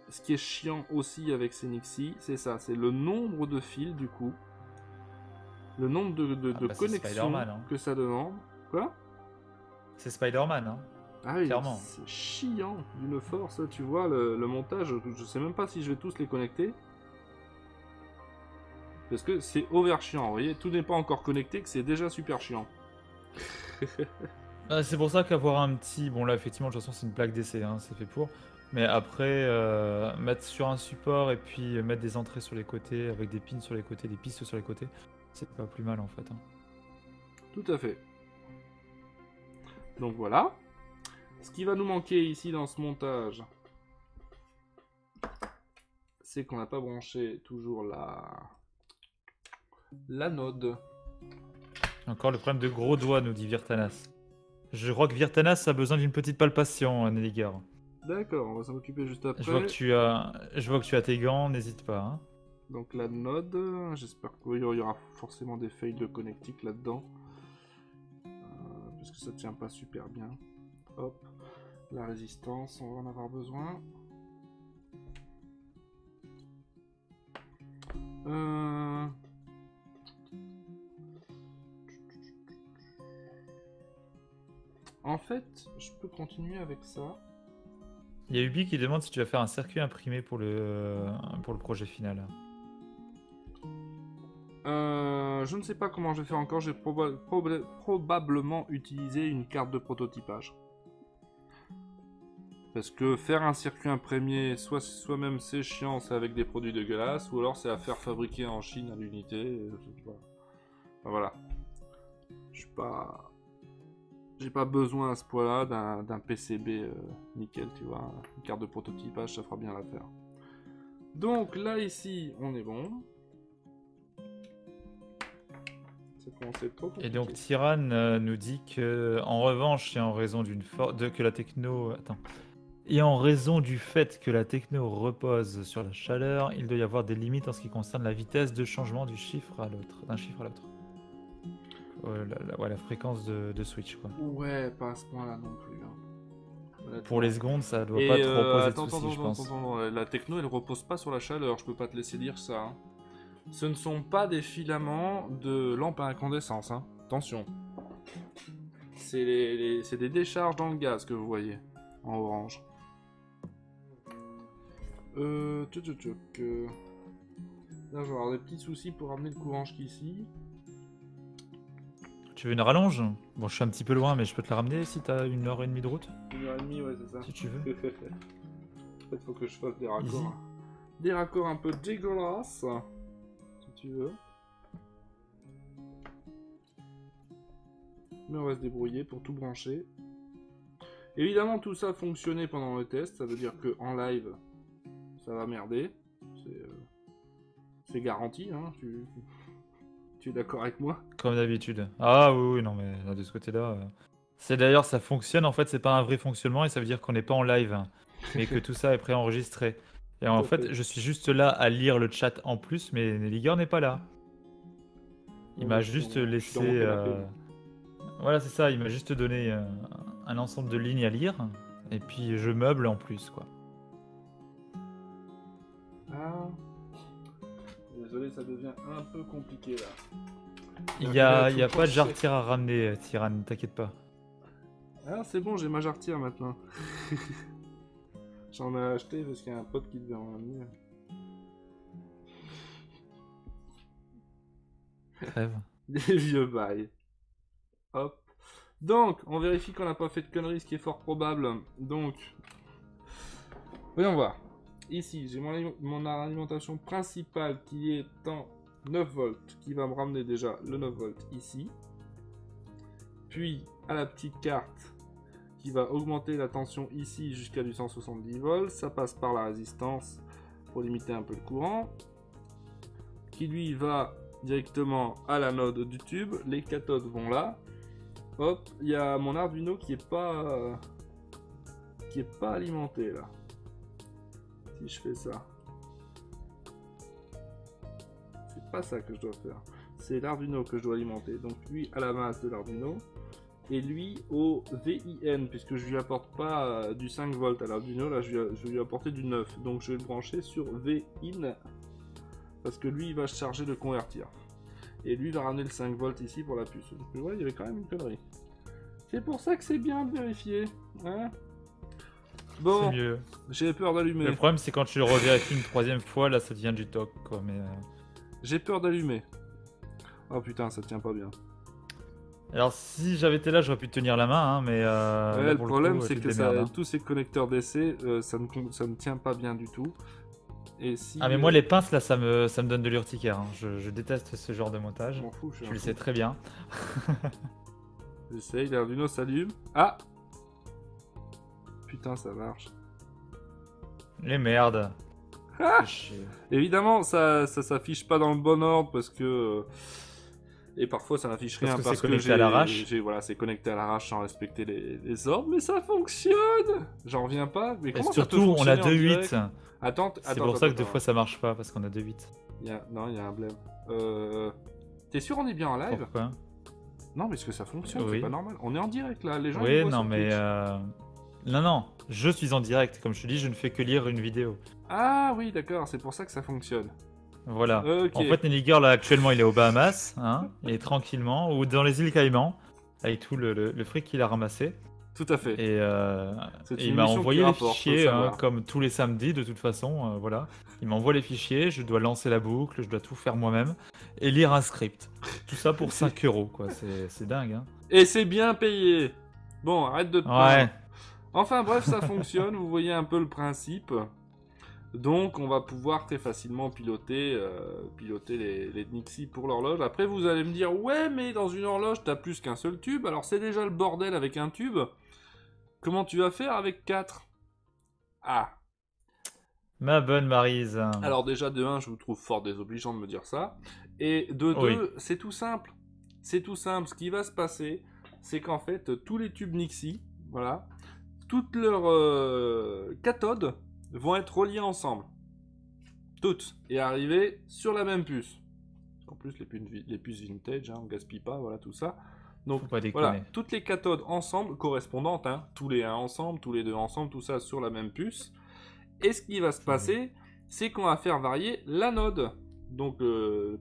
ce qui est chiant aussi avec ces Nixie, c'est ça, c'est le nombre de fils du coup. Le nombre de connexions que ça demande. Quoi? C'est Spider-Man, hein. Ah oui, clairement. C'est chiant d'une force, tu vois, le montage, je sais même pas si je vais tous les connecter. Parce que c'est over chiant, vous voyez, tout n'est pas encore connecté, que c'est déjà super chiant. C'est pour ça qu'avoir un petit... Bon là, effectivement, de toute façon, c'est une plaque d'essai, hein, c'est fait pour. Mais après, mettre sur un support et puis mettre des entrées sur les côtés, avec des pins sur les côtés, des pistes sur les côtés, c'est pas plus mal en fait. Hein. Tout à fait. Donc voilà. Ce qui va nous manquer ici dans ce montage, c'est qu'on n'a pas branché toujours l'anode. Encore le problème de gros doigts, nous dit Virtanas. Je crois que Virtanas a besoin d'une petite palpation, Nelligar. D'accord, on va s'en occuper juste après. Je vois que tu as tes gants, n'hésite pas. Hein. Donc la node, j'espère qu'il y aura forcément des failles de connectique là-dedans. Parce que ça tient pas super bien. Hop, la résistance, on va en avoir besoin. En fait, je peux continuer avec ça. Il y a Ubi qui demande si tu vas faire un circuit imprimé pour le projet final. Je ne sais pas comment je vais faire encore, j'ai probablement utilisé une carte de prototypage. Parce que faire un circuit imprimé, soit même c'est chiant, c'est avec des produits dégueulasses, ou alors c'est à faire fabriquer en Chine à l'unité. Enfin, voilà. Je J'ai pas besoin à ce point-là d'un PCB nickel, tu vois. Une carte de prototypage, ça fera bien l'affaire. Donc là, ici, on est bon. Ça commence à être trop compliqué. Et donc Tyran nous dit que, en revanche, et en raison que la techno... Attends. Et en raison du fait que la techno repose sur la chaleur, il doit y avoir des limites en ce qui concerne la vitesse de changement d'un chiffre à l'autre. La fréquence de switch, quoi. Ouais, pas à ce point-là non plus. Hein. Pour les secondes, ça doit pas trop poser de soucis, je pense. Attends, la techno, elle repose pas sur la chaleur, je peux pas te laisser dire ça. Hein. Ce ne sont pas des filaments de lampe à incandescence, hein. Attention. C'est des décharges dans le gaz que vous voyez, en orange. Là, je vais avoir des petits soucis pour ramener le courant jusqu'ici. Tu veux une rallonge? Bon, je suis un petit peu loin, mais je peux te la ramener si t'as 1h30 de route. 1h30, ouais, c'est ça. Si tu veux. En fait, faut que je fasse des raccords. Easy. Des raccords un peu dégueulasses. Si tu veux. Mais on va se débrouiller pour tout brancher. Évidemment, tout ça fonctionnait pendant le test. Ça veut dire qu'en live, ça va merder. C'est garanti, hein. Tu es d'accord avec moi? Comme d'habitude. Ah oui, non, mais là, de ce côté-là... C'est d'ailleurs, ça fonctionne, en fait, c'est pas un vrai fonctionnement, et ça veut dire qu'on n'est pas en live, hein, mais que tout ça est préenregistré. Et en fait, je suis juste là à lire le chat en plus, mais Nelliger n'est pas là. Il m'a juste laissé... Voilà, c'est ça, il m'a juste donné un ensemble de lignes à lire, et puis je meuble en plus, quoi. Ah... Désolé, ça devient un peu compliqué là. Il y a pas de jarretière à ramener, Tyran, t'inquiète pas. Ah, c'est bon, j'ai ma jarretière maintenant. J'en ai acheté parce qu'il y a un pote qui devait en ramener. Rêve. Des vieux bails. Hop. Donc, on vérifie qu'on n'a pas fait de conneries, ce qui est fort probable. Donc, voyons voir. Ici, j'ai mon alimentation principale qui est en 9 volts, qui va me ramener déjà le 9 volts ici. Puis, à la petite carte, qui va augmenter la tension ici jusqu'à du 170 volts. Ça passe par la résistance pour limiter un peu le courant. Qui lui va directement à l'anode du tube. Les cathodes vont là. Hop, il y a mon Arduino qui est pas alimenté là. Si je fais ça, c'est pas ça que je dois faire. C'est l'Arduino que je dois alimenter. Donc lui à la masse de l'Arduino et lui au VIN, puisque je lui apporte pas du 5 volts à l'Arduino. Là je vais lui apporter du 9. Donc je vais le brancher sur VIN parce que lui il va charger le convertir. Et lui va ramener le 5 volts ici pour la puce. Donc vous voyez, il y avait quand même une connerie. C'est pour ça que c'est bien de vérifier. Hein? Bon, j'ai peur d'allumer. Le problème, c'est quand tu le revérifies une troisième fois, là, ça devient du toc, quoi. Mais j'ai peur d'allumer. Oh putain, ça tient pas bien. Alors, si j'avais été là, j'aurais pu te tenir la main, hein, mais... ouais, le problème, c'est que tous ces connecteurs d'essai, ça ne tient pas bien du tout. Et si, ah, mais moi, les pinces, là, ça me donne de l'urticaire. Hein. Je déteste ce genre de montage. Je m'en fous, tu le sais très bien. J'essaye, l'Arduino s'allume. Ah! Putain, ça marche. Les merdes. Ah, évidemment, ça s'affiche pas dans le bon ordre parce que... Et parfois ça n'affiche rien parce que c'est à l'arrache. Voilà, c'est connecté à l'arrache sans respecter les ordres, mais ça fonctionne. J'en reviens pas. Mais comment surtout, ça peut fonctionner on a 2.8. Attends, c'est pour ça que des fois ça marche pas parce qu'on a 2.8. Non, il y a un blême. T'es sûr on est bien en live? Pourquoi? Non, mais est-ce que ça fonctionne? Oui. C'est pas normal. On est en direct là, les gens. Oui, non, mais non, je suis en direct. Comme je te dis, je ne fais que lire une vidéo. Ah oui, d'accord, c'est pour ça que ça fonctionne. Voilà. Okay. En fait, Nelliger, là, actuellement, il est aux Bahamas, hein, il est tranquillement, ou dans les îles Caïmans, avec tout le fric qu'il a ramassé. Tout à fait. Et il m'a envoyé les fichiers, hein, comme tous les samedis, de toute façon, voilà. Il m'envoie les fichiers, je dois lancer la boucle, je dois tout faire moi-même, et lire un script. Tout ça pour 5 €, quoi, c'est dingue, hein. Et c'est bien payé. Bon, arrête de te plaindre. Ouais. Enfin bref, ça fonctionne, vous voyez un peu le principe. Donc on va pouvoir très facilement piloter les Nixie pour l'horloge. Après vous allez me dire, ouais mais dans une horloge t'as plus qu'un seul tube, alors c'est déjà le bordel avec un tube. Comment tu vas faire avec 4? Ah. Ma bonne Maryse. Alors déjà de 1 je vous trouve fort désobligeant de me dire ça. Et de 2 Oui. c'est tout simple. C'est tout simple, ce qui va se passer, c'est qu'en fait tous les tubes Nixie, voilà, toutes leurs cathodes vont être reliées ensemble. Toutes. Et arriver sur la même puce. En plus, les puces vintage, hein, on gaspille pas, voilà tout ça. Donc, Faut pas déconner. voilà, toutes les cathodes ensemble, correspondantes, hein, tous les 1 ensemble, tous les 2 ensemble, tout ça sur la même puce. Et ce qui va se passer, c'est qu'on va faire varier l'anode. Donc,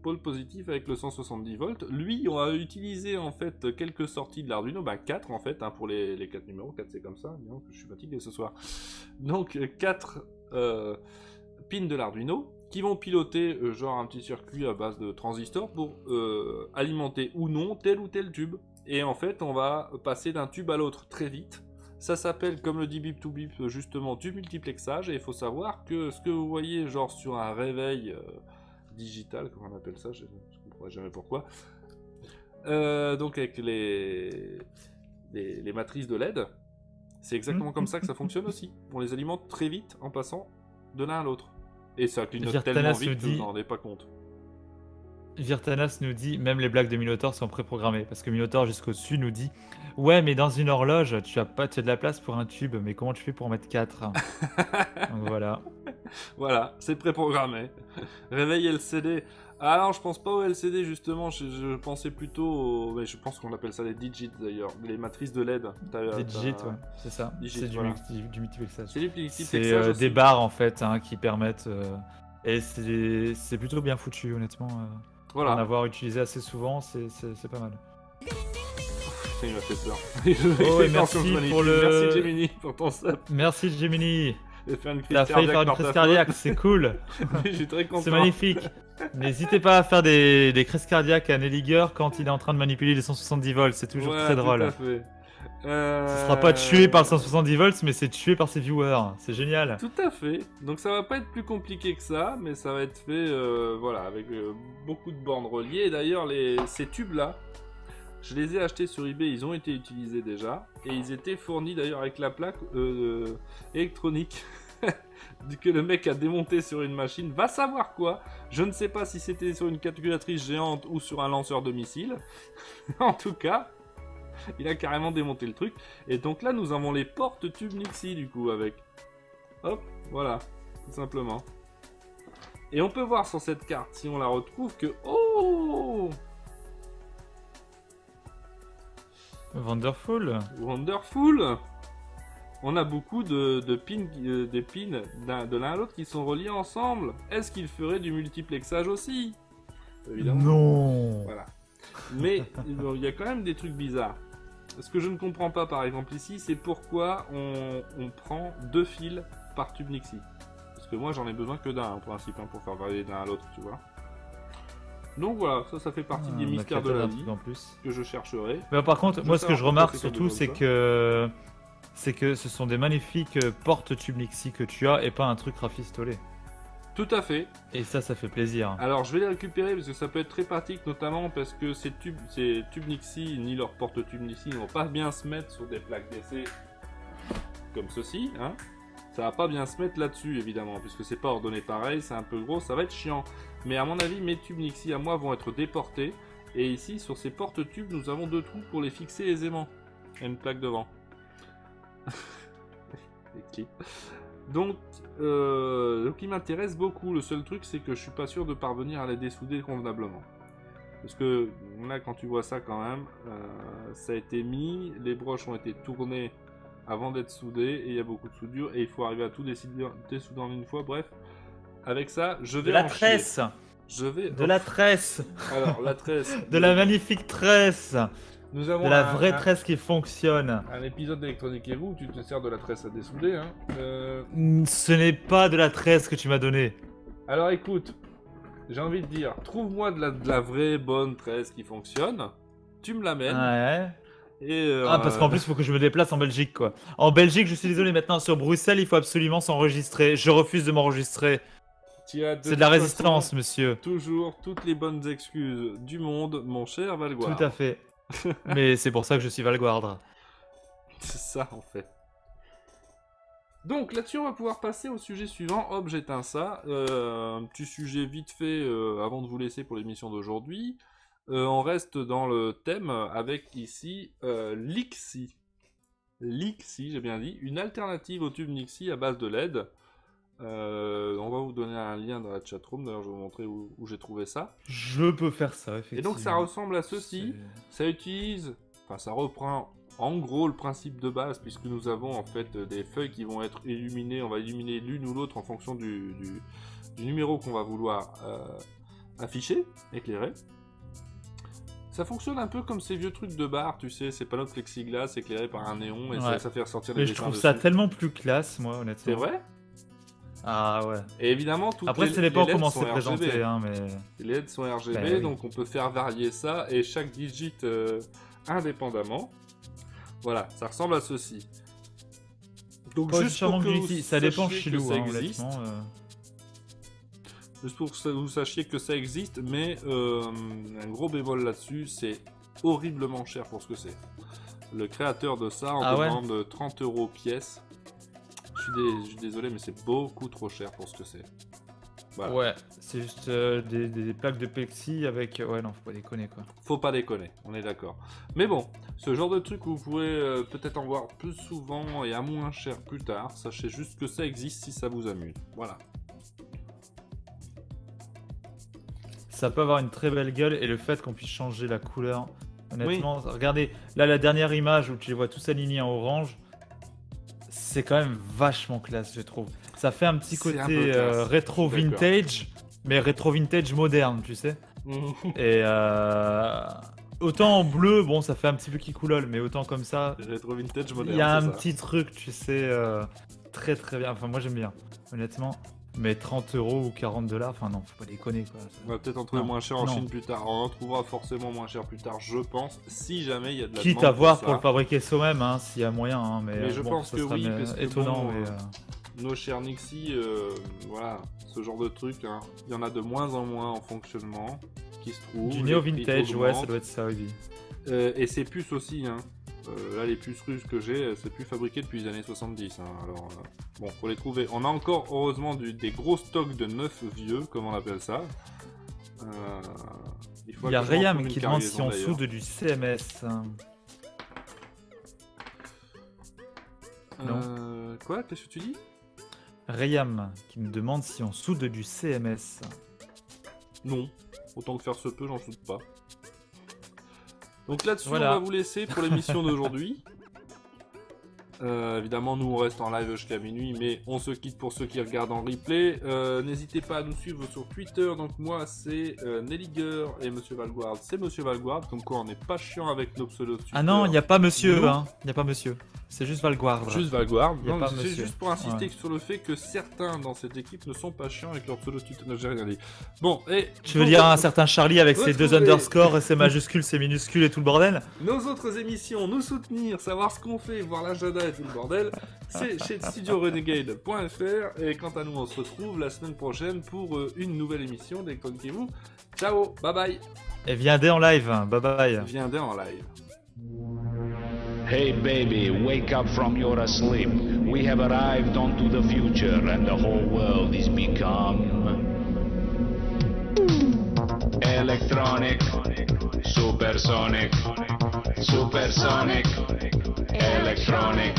pôle positif avec le 170 volts. Lui, on va utiliser en fait quelques sorties de l'Arduino, 4 en fait, hein, pour les 4 numéros. 4 c'est comme ça, disons que je suis fatigué ce soir. Donc, 4 pins de l'Arduino qui vont piloter genre un petit circuit à base de transistors pour alimenter ou non tel ou tel tube. Et en fait, on va passer d'un tube à l'autre très vite. Ça s'appelle, comme le dit Bip to Bip, justement du multiplexage. Et il faut savoir que ce que vous voyez genre sur un réveil digital, comment on appelle ça, je ne comprends jamais pourquoi. Donc avec les matrices de LED, c'est exactement comme ça que ça fonctionne aussi. On les alimente très vite en passant de l'un à l'autre. Et ça clignote tellement vite que vous n'en rendez pas compte. Virtanas nous dit, même les blagues de Minotaur sont préprogrammées. Parce que Minotaur jusqu'au-dessus nous dit, ouais mais dans une horloge, tu as de la place pour un tube, mais comment tu fais pour en mettre 4? Donc voilà. Voilà, c'est préprogrammé. Réveil LCD. Ah non, je pense pas au LCD justement, je pensais plutôt au... Mais je pense qu'on appelle ça les digits d'ailleurs, les matrices de LED. Les digits, ouais, c'est ça. C'est voilà. du multiplexage. C'est du multiplexage. C'est des barres en fait hein, qui permettent... Et c'est plutôt bien foutu honnêtement. Voilà. En avoir utilisé assez souvent, c'est pas mal. Ça, il m'a fait peur. Oh, et merci pour le... Merci Gemini pour ton sub. Merci Gemini. T'as failli faire une crise cardiaque, c'est cool. Je suis très content. C'est magnifique. N'hésitez pas à faire des crises cardiaques à Nelliger quand il est en train de manipuler les 170 volts, c'est toujours très drôle. Tout à fait. Ce sera pas tué par le 170 volts, mais c'est tué par ses viewers. C'est génial. Tout à fait. Donc ça va pas être plus compliqué que ça, mais ça va être fait voilà, avec beaucoup de bornes reliées. Et d'ailleurs, ces tubes-là, je les ai achetés sur eBay, ils ont été utilisés déjà. Et ils étaient fournis d'ailleurs avec la plaque électronique que le mec a démonté sur une machine. Va savoir quoi. Je ne sais pas si c'était sur une calculatrice géante ou sur un lanceur de missiles. En tout cas... il a carrément démonté le truc. Et donc là, nous avons les portes tubes Nixie, du coup, avec... Hop, voilà, tout simplement. Et on peut voir sur cette carte, si on la retrouve, que... Oh, Wonderful. Wonderful. On a beaucoup de pins, des pins de l'un à l'autre qui sont reliés ensemble. Est-ce qu'il ferait du multiplexage aussi? Évidemment. Non. Voilà. Mais il y a quand même des trucs bizarres. Ce que je ne comprends pas, par exemple, ici, c'est pourquoi on prend 2 fils par tube Nixie. Parce que moi, j'en ai besoin que d'un, en principe, hein, pour faire varier d'un à l'autre, tu vois. Donc voilà, ça fait partie des mystères de la vie en plus. que je chercherai. Mais par contre, moi, ce que je remarque surtout, c'est que ce sont des magnifiques portes tubes Nixie que tu as et pas un truc rafistolé. Tout à fait. Et ça fait plaisir. Alors je vais les récupérer parce que ça peut être très pratique, notamment parce que ces tubes Nixie ni leurs porte-tubes Nixie ne vont pas bien se mettre sur des plaques d'essai comme ceci, hein. Ça va pas bien se mettre là-dessus évidemment, puisque c'est pas ordonné pareil, c'est un peu gros, ça va être chiant. Mais à mon avis, mes tubes Nixie à moi vont être déportés. Et ici, sur ces porte-tubes, nous avons 2 trous pour les fixer aisément. Et une plaque devant. Donc, il m'intéresse beaucoup. Le seul truc, c'est que je suis pas sûr de parvenir à les dessouder convenablement. Parce que là, quand tu vois ça quand même, ça a été mis, les broches ont été tournées avant d'être soudées, et il y a beaucoup de soudure, et il faut arriver à tout dessouder en une fois. Bref, avec ça, je vais de la tresse. Je vais... De la tresse. Alors, la tresse. De la magnifique tresse. Nous avons de la vraie tresse qui fonctionne. Un épisode d'Electronique et vous, tu te sers de la tresse à dessouder, hein. Ce n'est pas de la tresse que tu m'as donnée. Alors écoute, j'ai envie de dire, trouve-moi de la vraie bonne tresse qui fonctionne, tu me l'amènes, ouais. Et, Ah, parce qu'en plus, il faut que je me déplace en Belgique, quoi. En Belgique, je suis désolé, maintenant, sur Bruxelles, il faut absolument s'enregistrer. Je refuse de m'enregistrer. tu as C'est de la toute résistance, façon monsieur. toujours toutes les bonnes excuses du monde, mon cher Valgoire. Tout à fait. Mais c'est pour ça que je suis Valguardre. C'est ça, en fait. Donc, là-dessus, on va pouvoir passer au sujet suivant. Hop, j'éteins ça. Un petit sujet vite fait avant de vous laisser pour l'émission d'aujourd'hui. On reste dans le thème avec ici Lixi. Lixi, j'ai bien dit. Une alternative au tube Nixie à base de LED. On va vous donner un lien dans la chatroom. D'ailleurs, je vais vous montrer où j'ai trouvé ça. Je peux faire ça, effectivement. Et donc, ça ressemble à ceci. C'est- Ça utilise... Enfin, ça reprend en gros le principe de base, puisque nous avons en fait des feuilles qui vont être illuminées. On va illuminer l'une ou l'autre en fonction du numéro qu'on va vouloir afficher, éclairer. Ça fonctionne un peu comme ces vieux trucs de bar, tu sais, ces panneaux de plexiglas éclairés par un néon, et Ouais. ça fait ressortir les Mais je dessins trouve ça dessus. tellement plus classe, moi, honnêtement. C'est vrai. Ah ouais. Et évidemment, toutes Après, les, ça dépend les LED comment sont c'est présenté, RGB. hein, mais... Les LED sont RGB, Bah oui. donc on peut faire varier ça, et chaque digit indépendamment. Voilà, ça ressemble à ceci. Donc Pas juste sûrement pour que que vous j'utilise, ça dépend sachiez chez que nous, ça hein, existe, honnêtement. juste pour que vous sachiez que ça existe, mais un gros bémol là-dessus, c'est horriblement cher pour ce que c'est. Le créateur de ça en Ah ouais demande 30 € pièce. Je suis désolé, mais c'est beaucoup trop cher pour ce que c'est. Voilà. Ouais, c'est juste des plaques de plexi avec... Ouais, non, faut pas déconner, quoi. Faut pas déconner, on est d'accord. Mais bon, ce genre de truc, vous pourrez peut-être en voir plus souvent et à moins cher plus tard. Sachez juste que ça existe si ça vous amuse. Voilà. Ça peut avoir une très belle gueule, et le fait qu'on puisse changer la couleur... Honnêtement, regardez, là, la dernière image où tu les vois tous alignés en orange, c'est quand même vachement classe, je trouve. Ça fait un petit C'est un côté peu classe, rétro je suis d'accord. vintage, mais rétro vintage moderne, tu sais. Et autant en bleu, bon, ça fait un petit peu kikoulol, mais autant comme ça, Rétro vintage il moderne, y a un c'est ça. petit truc, tu sais, très très bien. Enfin, moi j'aime bien, honnêtement. Mais 30 € ou 40 $, enfin non, faut pas déconner, quoi. On va peut-être en trouver Non, moins cher en non. Chine plus tard. On en trouvera forcément moins cher plus tard, je pense, si jamais il y a de la Quitte demande à voir pour ça. le fabriquer soi-même, hein, s'il y a moyen. Hein, Mais je bon, pense ça que sera oui, parce que étonnant. bon, mais, Nos chers Nixie, voilà, ce genre de truc, hein, il y en a de moins en moins en fonctionnement qui se trouvent. du les néo prix vintage, ouais, ça augmentent. doit être ça, oui. Et ces puces aussi, hein. Là, les puces russes que j'ai, c'est plus fabriqué depuis les années 70. Hein. Alors, bon, faut les trouver. On a encore, heureusement, des gros stocks de neufs vieux, comme on appelle ça. Il y a Rayam qui demande si on soude du CMS. Quoi? Qu'est-ce que tu dis? Rayam qui me demande si on soude du CMS. Non. Autant que faire se peut, j'en soude pas. Donc là-dessus, Voilà. on va vous laisser pour l'émission d'aujourd'hui. Évidemment, nous on reste en live jusqu'à minuit, mais on se quitte pour ceux qui regardent en replay. N'hésitez pas à nous suivre sur Twitter. Donc moi c'est Nelliger et Monsieur Valguard, c'est Monsieur Valguard. Comme quoi on n'est pas chiant avec nos pseudos. Ah non, il n'y a pas monsieur, Nous. hein. Il n'y a pas monsieur. C'est juste Valguard. Juste Valguard. Y a Non, pas c'est monsieur. juste pour insister Ouais. sur le fait que certains dans cette équipe ne sont pas chiants avec leur pseudo Twitter. Non, j'ai rien dit. Bon, et Tu veux dire un certain Charlie avec ses 2 Retrouvez- underscores et ses majuscules, ses minuscules et tout le bordel? nos autres émissions, nous soutenir, savoir ce qu'on fait, voir l'agenda et tout le bordel, c'est chez studiorenegade.fr. Et quant à nous, on se retrouve la semaine prochaine pour une nouvelle émission d'Electroniquez-vous. Ciao, bye bye. Et viendez en live, hein. Bye bye. Viendez en live. Hey baby, wake up from your sleep. We have arrived onto the future and the whole world is become electronic, supersonic, supersonic, electronic,